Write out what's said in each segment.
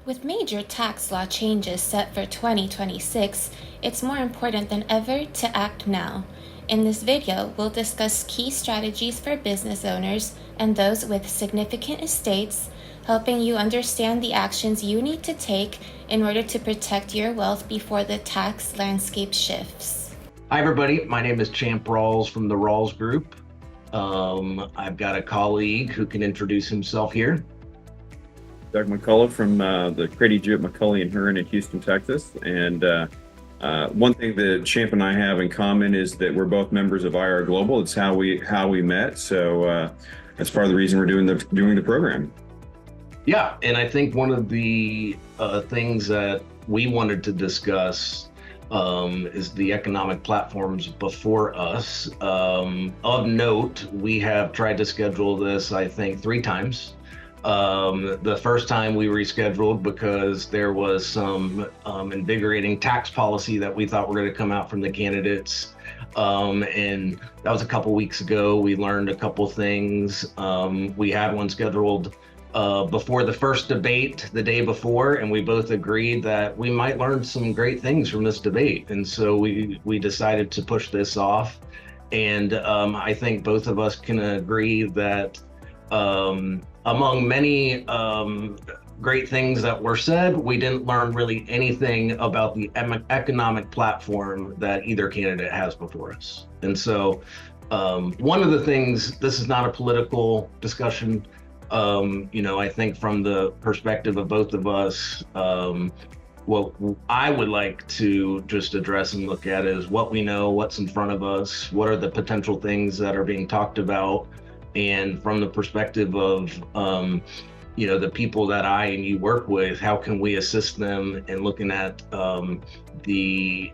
With major tax law changes set for 2026, it's more important than ever to act now. In this video, we'll discuss key strategies for business owners and those with significant estates, helping you understand the actions you need to take in order to protect your wealth before the tax landscape shifts. Hi everybody, my name is Champ Rawls from the Rawls Group. I've got a colleague who can introduce himself here. Doug McCullough from the Crady, Jewett, McCulley in Houren in Houston, Texas. And one thing that Champ and I have in common is that we're both members of IR Global. It's how we met. So that's part of the reason we're doing the program. Yeah, and I think one of the things that we wanted to discuss is the economic platforms before us. Of note, we have tried to schedule this, I think, 3 times. The first time we rescheduled because there was some invigorating tax policy that we thought were going to come out from the candidates. And that was a couple weeks ago. We learned a couple things. We had one scheduled before the first debate the day before, and we both agreed that we might learn some great things from this debate. And so we decided to push this off. And I think both of us can agree that among many great things that were said, we didn't learn really anything about the economic platform that either candidate has before us. And so one of the things, this is not a political discussion, I think from the perspective of both of us, what I would like to just address and look at is what we know, what's in front of us, what are the potential things that are being talked about. And from the perspective of, the people that I and you work with, how can we assist them in looking at the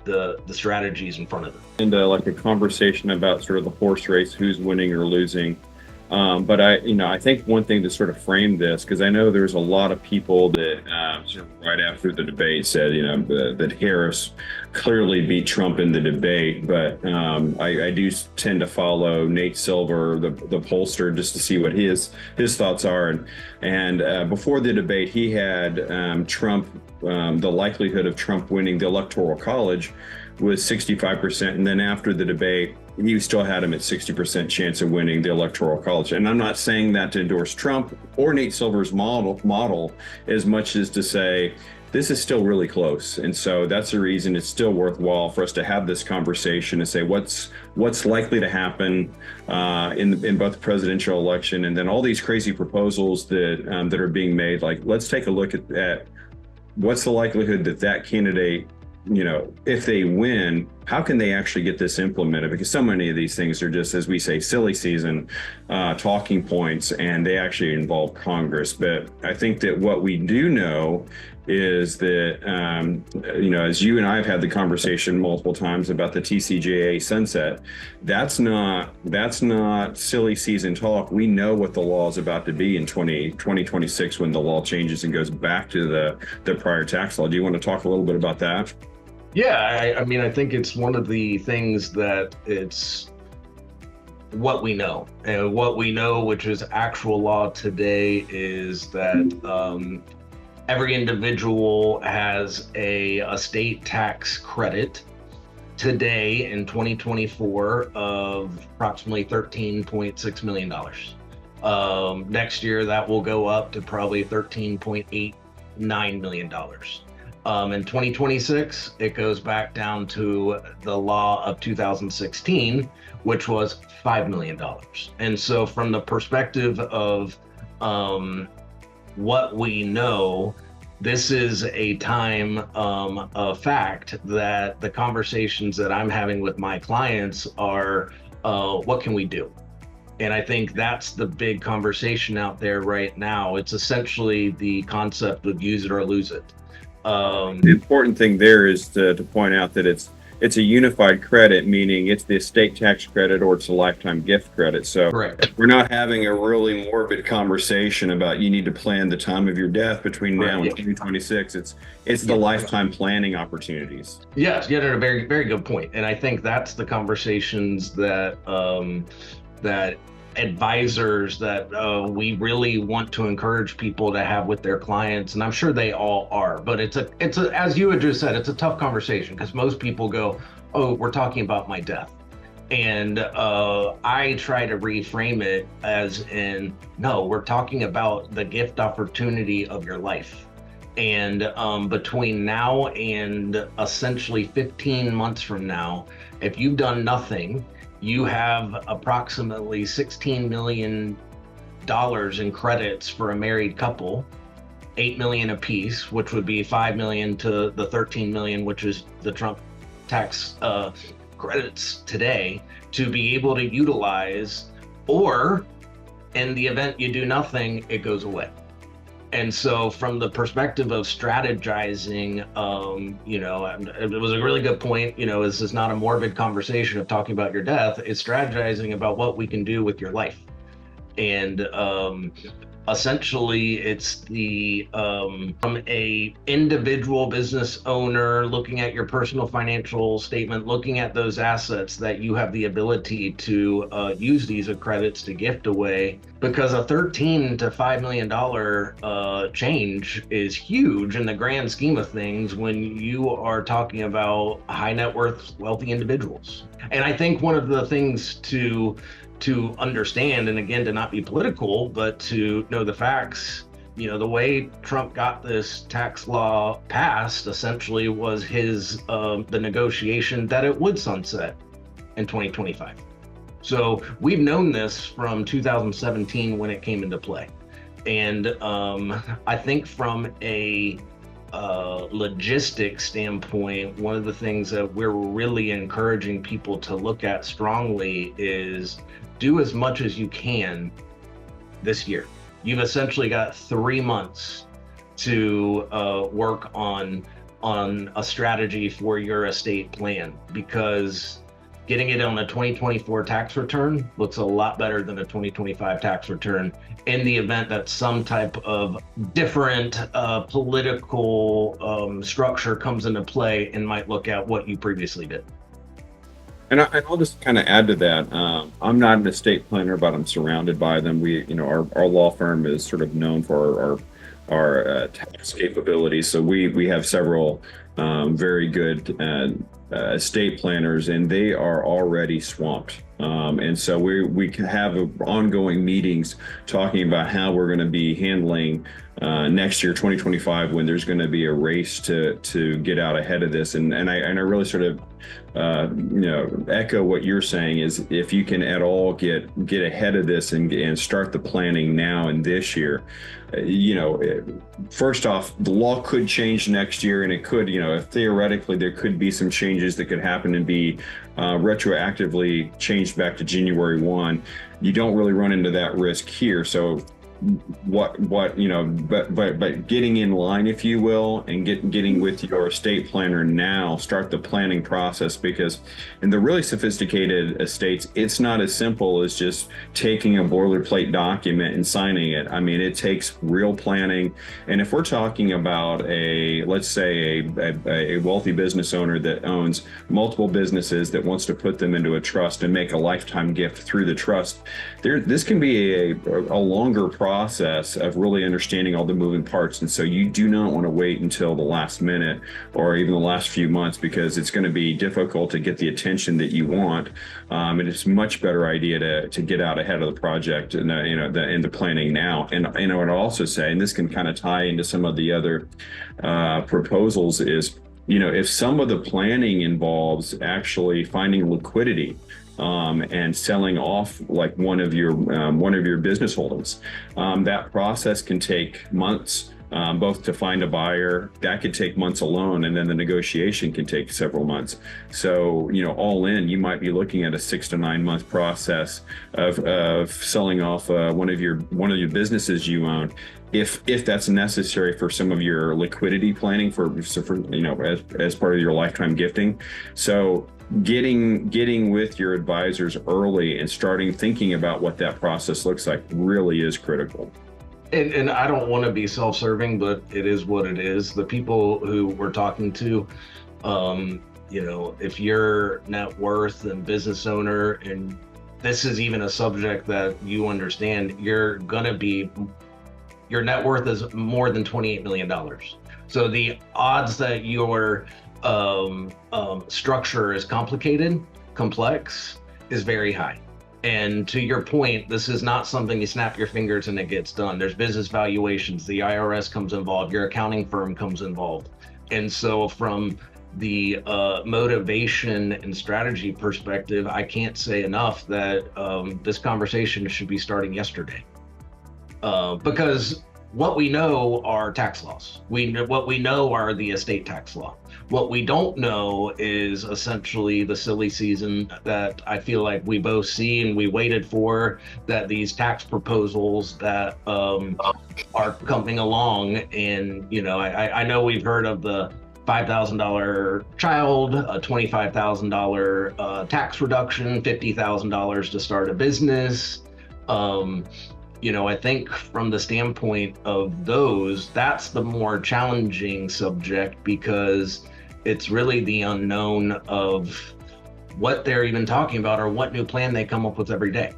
strategies in front of them? And like a conversation about sort of the horse race, who's winning or losing. But I think one thing to sort of frame this, because I know there's a lot of people that sort of right after the debate said, that Harris clearly beat Trump in the debate. But I do tend to follow Nate Silver, the pollster, just to see what his thoughts are. And before the debate, he had Trump, the likelihood of Trump winning the Electoral College was 65%. And then after the debate, you still had him at 60% chance of winning the Electoral College. And I'm not saying that to endorse Trump or Nate Silver's model as much as to say, this is still really close. And so that's the reason it's still worthwhile for us to have this conversation and say, what's likely to happen in both the presidential election and then all these crazy proposals that are being made. Like, let's take a look at what's the likelihood that candidate, if they win, how can they actually get this implemented? Because so many of these things are just, as we say, silly season talking points, and they actually involve Congress. But I think that what we do know is that, as you and I have had the conversation multiple times about the TCJA sunset, that's not silly season talk. We know what the law is about to be in 2026 when the law changes and goes back to the prior tax law. Do you want to talk a little bit about that? Yeah, I think it's one of the things that it's what we know. And what we know, which is actual law today, is that every individual has a state tax credit today in 2024 of approximately $13.6 million. Next year, that will go up to probably $13.89 million. In 2026, it goes back down to the law of 2016, which was $5 million. And so from the perspective of what we know, this is a time of fact that the conversations that I'm having with my clients are, what can we do? And I think that's the big conversation out there right now. It's essentially the concept of use it or lose it. The important thing there is to point out that it's a unified credit, meaning it's the estate tax credit or it's a lifetime gift credit. So correct. We're not having a really morbid conversation about you need to plan the time of your death between now and 2026. It's the lifetime planning opportunities. Yes, you had a very, very good point. And I think that's the conversations that advisors that we really want to encourage people to have with their clients, and I'm sure they all are, but it's a as you had just said, it's a tough conversation because most people go, oh, we're talking about my death. And I try to reframe it as in, no, we're talking about the gift opportunity of your life. And between now and essentially 15 months from now, if you've done nothing, you have approximately $16 million in credits for a married couple, 8 million apiece, which would be 5 million to the 13 million, which is the Trump tax credits today, to be able to utilize, or in the event you do nothing, it goes away. And so from the perspective of strategizing, it was a really good point, this is not a morbid conversation of talking about your death, it's strategizing about what we can do with your life. And essentially it's the from a individual business owner looking at your personal financial statement, looking at those assets that you have the ability to use these credits to gift away, because a $13 to $5 million change is huge in the grand scheme of things when you are talking about high net worth wealthy individuals. And I think one of the things to understand, and again, to not be political, but to know the facts, the way Trump got this tax law passed essentially was the negotiation that it would sunset in 2025. So we've known this from 2017 when it came into play. And I think from a logistics standpoint, one of the things that we're really encouraging people to look at strongly is do as much as you can this year. You've essentially got 3 months to work on a strategy for your estate plan, because getting it on a 2024 tax return looks a lot better than a 2025 tax return in the event that some type of different political structure comes into play and might look at what you previously did. And I'll just kind of add to that. I'm not an estate planner, but I'm surrounded by them. Our law firm is sort of known for our tax capabilities. So we have several very good estate planners, and they are already swamped. And so we can have ongoing meetings talking about how we're going to be handling next year, 2025, when there's going to be a race to get out ahead of this. And I really sort of echo what you're saying, is if you can at all get ahead of this and start the planning now and this year. First off, the law could change next year, and it could, theoretically, there could be some changes that could happen and be retroactively changed back to January 1. You don't really run into that risk here. So but getting in line, if you will, and getting with your estate planner now, start the planning process, because in the really sophisticated estates, it's not as simple as just taking a boilerplate document and signing it. I mean, it takes real planning. And if we're talking about let's say a wealthy business owner that owns multiple businesses that wants to put them into a trust and make a lifetime gift through the trust, this can be a longer process of really understanding all the moving parts. And so you do not want to wait until the last minute or even the last few months, because it's going to be difficult to get the attention that you want. And it's a much better idea to get out ahead of the project and the planning now. And I would also say, and this can kind of tie into some of the other proposals, is if some of the planning involves actually finding liquidity and selling off like one of your business holdings, that process can take months, both to find a buyer. That could take months alone, and then the negotiation can take several months. So all in, you might be looking at a 6 to 9 month process of selling off one of your businesses you own, if that's necessary for some of your liquidity planning for as part of your lifetime gifting. So getting with your advisors early and starting thinking about what that process looks like really is critical. And I don't want to be self-serving, but it is what it is. The people who we're talking to, if you're net worth and business owner and this is even a subject that you understand, your net worth is more than $28 million. So the odds that your structure is complicated, complex, is very high. And to your point, this is not something you snap your fingers and it gets done. There's business valuations, the IRS comes involved, your accounting firm comes involved. And so from the motivation and strategy perspective, I can't say enough that this conversation should be starting yesterday. Because what we know are tax laws. What we know are the estate tax law. What we don't know is essentially the silly season that I feel like we both see and we waited for, that these tax proposals that are coming along. And, I know we've heard of the $5,000 child, a $25,000 tax reduction, $50,000 to start a business. I think from the standpoint of those, that's the more challenging subject, because it's really the unknown of what they're even talking about or what new plan they come up with every day.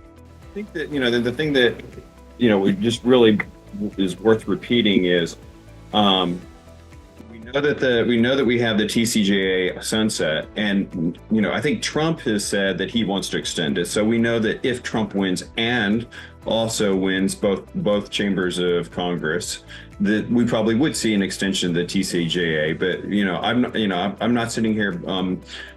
I think that, the thing that, we just really is worth repeating is, we know that we have the TCJA sunset, and I think Trump has said that he wants to extend it. So we know that if Trump wins and also wins both chambers of Congress, that we probably would see an extension of the TCJA. But I'm not sitting here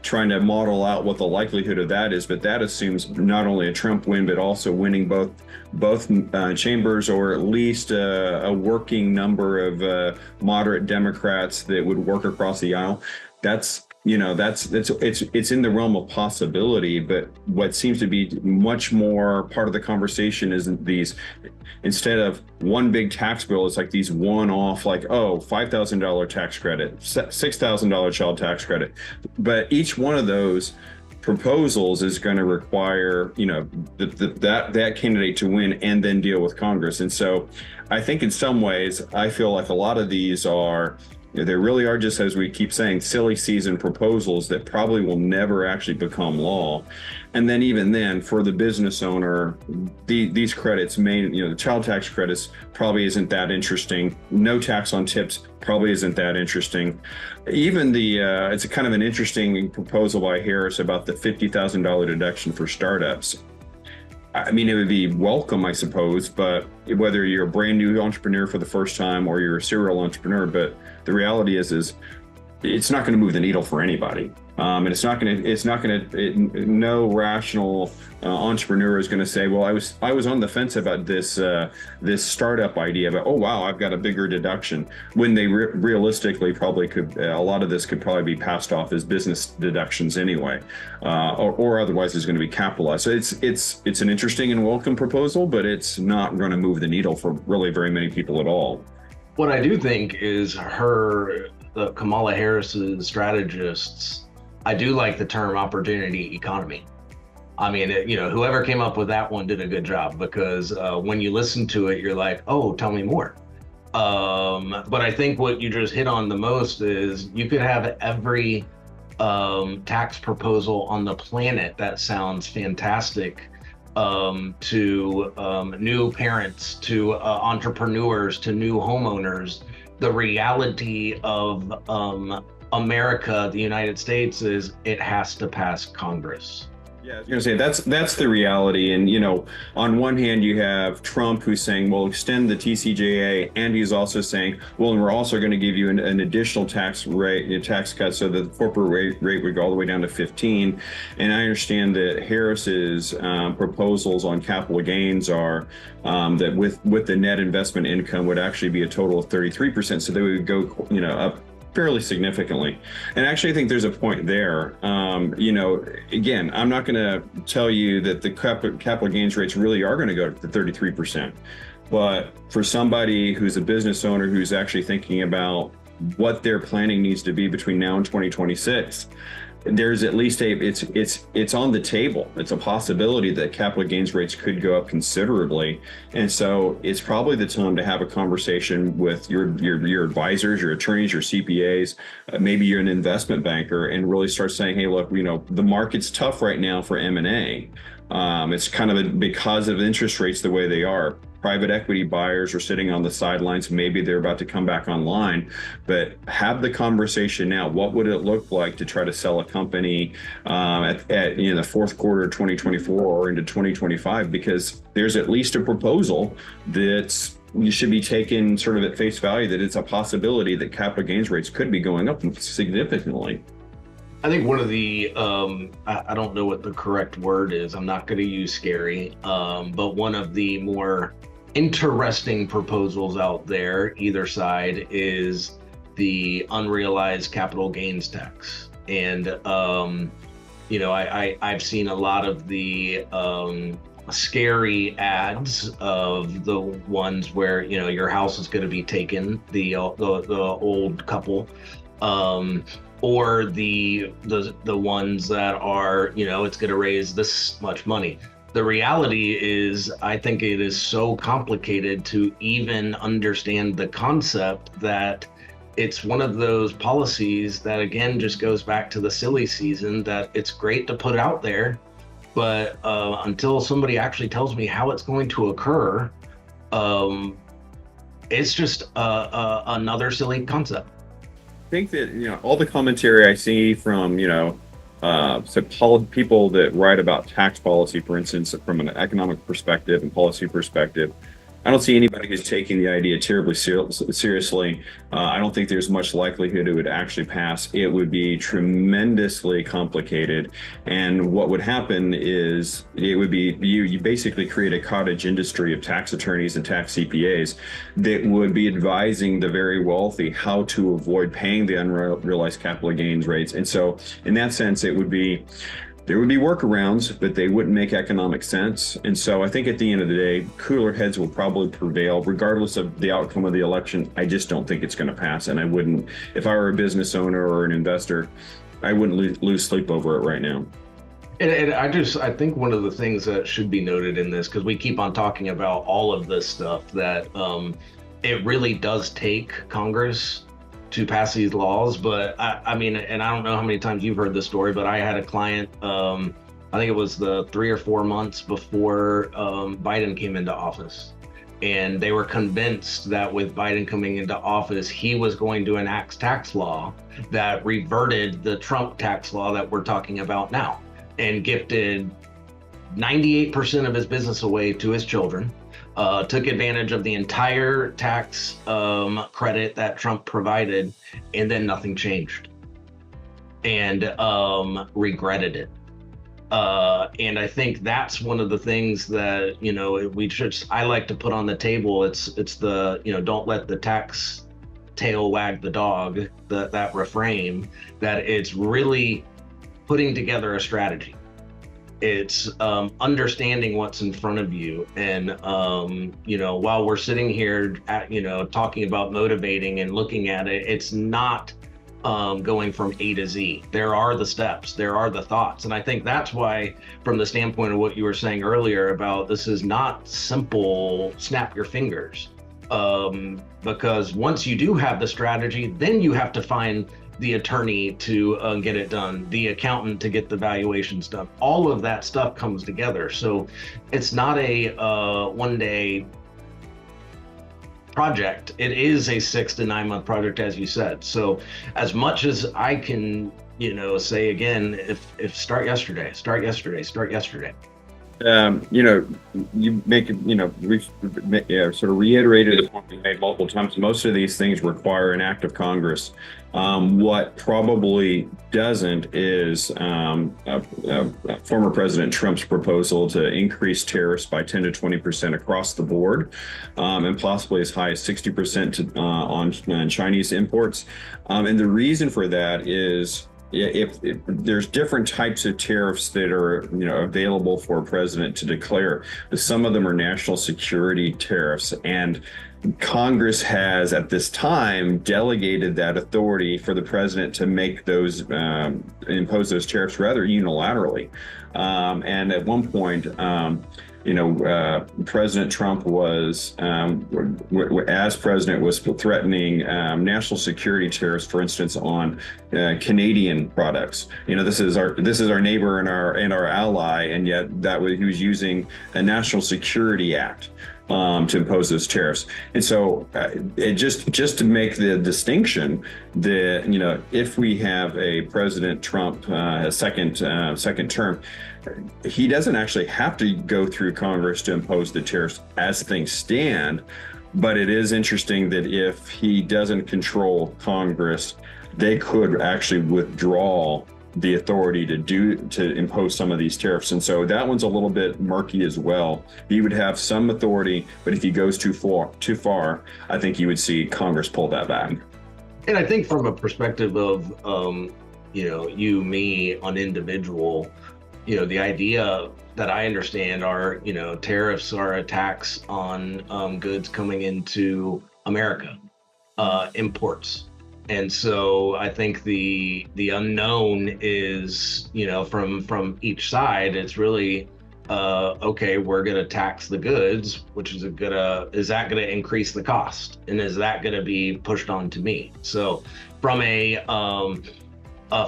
trying to model out what the likelihood of that is, but that assumes not only a Trump win but also winning both chambers, or at least a working number of moderate Democrats that would work across the aisle. It's in the realm of possibility. But what seems to be much more part of the conversation is these, instead of one big tax bill, it's like these one-off, like, $5,000 tax credit, $6,000 child tax credit. But each one of those proposals is going to require, that candidate to win and then deal with Congress. And so I think in some ways, I feel like a lot of these are, they really are just, as we keep saying, silly season proposals that probably will never actually become law. And then even then, for the business owner, these credits the child tax credits probably isn't that interesting. No tax on tips probably isn't that interesting. Even it's a kind of an interesting proposal by Harris about the $50,000 deduction for startups. I mean, it would be welcome, I suppose, but whether you're a brand new entrepreneur for the first time or you're a serial entrepreneur, but the reality is it's not going to move the needle for anybody. And no rational entrepreneur is going to say, well, I was on the fence about this startup idea, but, oh, wow, I've got a bigger deduction, when they realistically probably could, a lot of this could probably be passed off as business deductions anyway, or otherwise is going to be capitalized. So it's an interesting and welcome proposal, but it's not going to move the needle for really very many people at all. What I do think is Kamala Harris's strategists, I do like the term opportunity economy. I mean, whoever came up with that one did a good job, because when you listen to it, you're like, oh, tell me more. But I think what you just hit on the most is you could have every tax proposal on the planet that sounds fantastic to new parents, to entrepreneurs, to new homeowners. The reality of America, the United States, is it has to pass Congress. Yeah, I was going to say that's the reality. And on one hand, you have Trump who's saying, "Well, extend the TCJA," and he's also saying, "Well, and we're also going to give you an additional tax cut, so that the corporate rate would go all the way down to 15." And I understand that Harris's proposals on capital gains are that with the net investment income would actually be a total of 33%. So they would go up fairly significantly. And actually, I think there's a point there. Again, I'm not going to tell you that the capital gains rates really are going to go to 33%. But for somebody who's a business owner who's actually thinking about what their planning needs to be between now and 2026, there's at least it's on the table. It's a possibility that capital gains rates could go up considerably, and so it's probably the time to have a conversation with your advisors, your attorneys, your CPAs, maybe you're an investment banker, and really start saying, hey, look, the market's tough right now for M&A. It's kind of because of interest rates the way they are. Private equity buyers are sitting on the sidelines. Maybe they're about to come back online, but have the conversation now. What would it look like to try to sell a company at the fourth quarter of 2024 or into 2025? Because there's at least a proposal that you should be taken sort of at face value, that it's a possibility that capital gains rates could be going up significantly. I think one of the, I don't know what the correct word is. I'm not going to use scary, but one of the more interesting proposals out there, either side, is the unrealized capital gains tax. And, I've seen a lot of the scary ads of the ones where, your house is going to be taken, the old couple. Or the ones that are, it's going to raise this much money. The reality is, I think it is so complicated to even understand the concept that it's one of those policies that, again, just goes back to the silly season, that it's great to put out there, but until somebody actually tells me how it's going to occur, it's just another silly concept. I think that all the commentary I see from people that write about tax policy, for instance, from an economic perspective and policy perspective, I don't see anybody who's taking the idea terribly seriously. I don't think there's much likelihood it would actually pass. It would be tremendously complicated, and what would happen is it would be you basically create a cottage industry of tax attorneys and tax CPAs that would be advising the very wealthy how to avoid paying the unrealized capital gains rates. And so in that sense, there would be workarounds, but they wouldn't make economic sense. And so I think at the end of the day, cooler heads will probably prevail regardless of the outcome of the election. I just don't think it's going to pass. And I wouldn't, if I were a business owner or an investor, I wouldn't lose sleep over it right now. And I think one of the things that should be noted in this, because we keep on talking about all of this stuff, that it really does take Congress to pass these laws. But I mean, and I don't know how many times you've heard this story, but I had a client, I think it was the 3 or 4 months before Biden came into office. And they were convinced that with Biden coming into office, he was going to enact tax law that reverted the Trump tax law that we're talking about now, and gifted 98% of his business away to his children. Took advantage of the entire tax credit that Trump provided, and then nothing changed, and regretted it. And I think that's one of the things that I like to put on the table. It's the don't let the tax tail wag the dog, that refrain, that it's really putting together a strategy. It's understanding what's in front of you. And, while we're sitting here talking about motivating and looking at it, it's not going from A to Z. There are the steps, there are the thoughts. And I think that's why, from the standpoint of what you were saying earlier about this is not simple, snap your fingers. Because once you do have the strategy, then you have to find the attorney to get it done, the accountant to get the valuations done. All of that stuff comes together. So it's not a one-day project. It is a 6 to 9 month project, as you said. So as much as I can, say again, if start yesterday. You make we've sort of reiterated the point we made multiple times. Most of these things require an act of Congress. What probably doesn't is former President Trump's proposal to increase tariffs by 10 to 20% across the board, and possibly as high as 60% on Chinese imports. And the reason for that is Yeah, if there's different types of tariffs that are, available for a president to declare. Some of them are national security tariffs, and Congress has at this time delegated that authority for the president to make those impose those tariffs rather unilaterally. And at one point, President Trump was, as president, was threatening national security tariffs, for instance, on Canadian products. This is our neighbor and our ally, and yet he was using a national security act to impose those tariffs. And so it just to make the distinction that, if we have a President Trump a second term, he doesn't actually have to go through Congress to impose the tariffs as things stand. But it is interesting that if he doesn't control Congress, they could actually withdraw the authority to impose some of these tariffs. And so that one's a little bit murky as well. He would have some authority, but if he goes too far, I think you would see Congress pull that back. And I think from a perspective of, you, me, on individual, the idea that I understand are, tariffs are a tax on goods coming into America, imports. And so I think the unknown is, from each side, it's really, okay, we're going to tax the goods, which is is that going to increase the cost? And is that going to be pushed on to me? So from a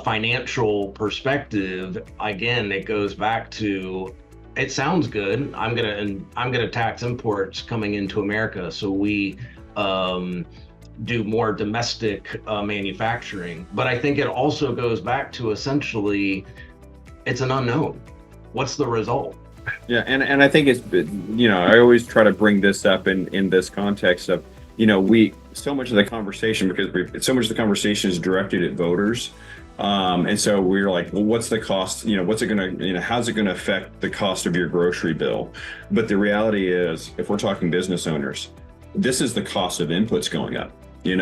financial perspective, again, it goes back to, it sounds good. I'm gonna tax imports coming into America, so we do more domestic manufacturing. But I think it also goes back to essentially, it's an unknown. What's the result? Yeah, and I think it's, I always try to bring this up in this context of, so much of the conversation, because so much of the conversation is directed at voters. And so we're like, well, what's the cost? What's it going to, how's it going to affect the cost of your grocery bill? But the reality is, if we're talking business owners, this is the cost of inputs going up.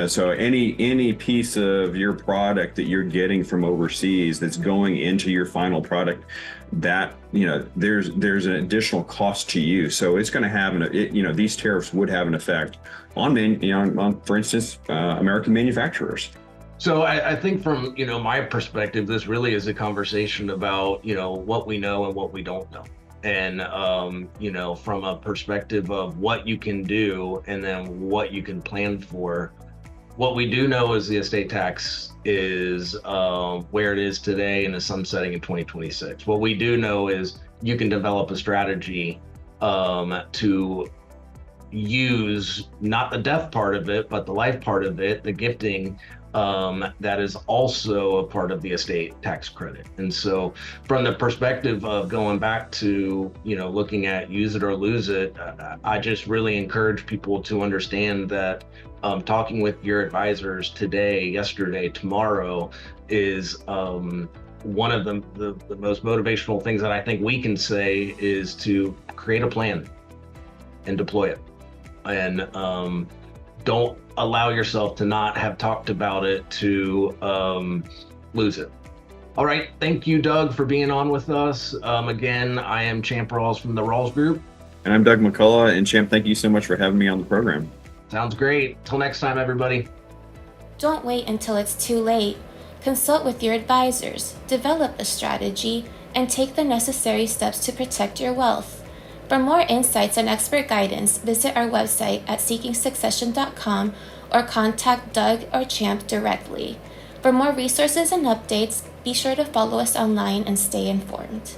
So any piece of your product that you're getting from overseas that's going into your final product, that, there's an additional cost to you. So it's going to have these tariffs would have an effect on for instance, American manufacturers. So I think from, my perspective, this really is a conversation about, what we know and what we don't know. And, from a perspective of what you can do and then what you can plan for. What we do know is the estate tax is where it is today and is sunsetting in 2026. What we do know is you can develop a strategy to use not the death part of it, but the life part of it, the gifting, that is also a part of the estate tax credit. And so from the perspective of going back to, looking at use it or lose it, I just really encourage people to understand that talking with your advisors today, yesterday, tomorrow is one of the most motivational things that I think we can say is to create a plan and deploy it. And don't allow yourself to not have talked about it to lose it. All right. Thank you, Doug, for being on with us. Again, I am Champ Rawls from the Rawls Group. And I'm Doug McCullough. And Champ, thank you so much for having me on the program. Sounds great. Till next time, everybody. Don't wait until it's too late. Consult with your advisors, develop a strategy, and take the necessary steps to protect your wealth. For more insights and expert guidance, visit our website at seekingsuccession.com or contact Doug or Champ directly. For more resources and updates, be sure to follow us online and stay informed.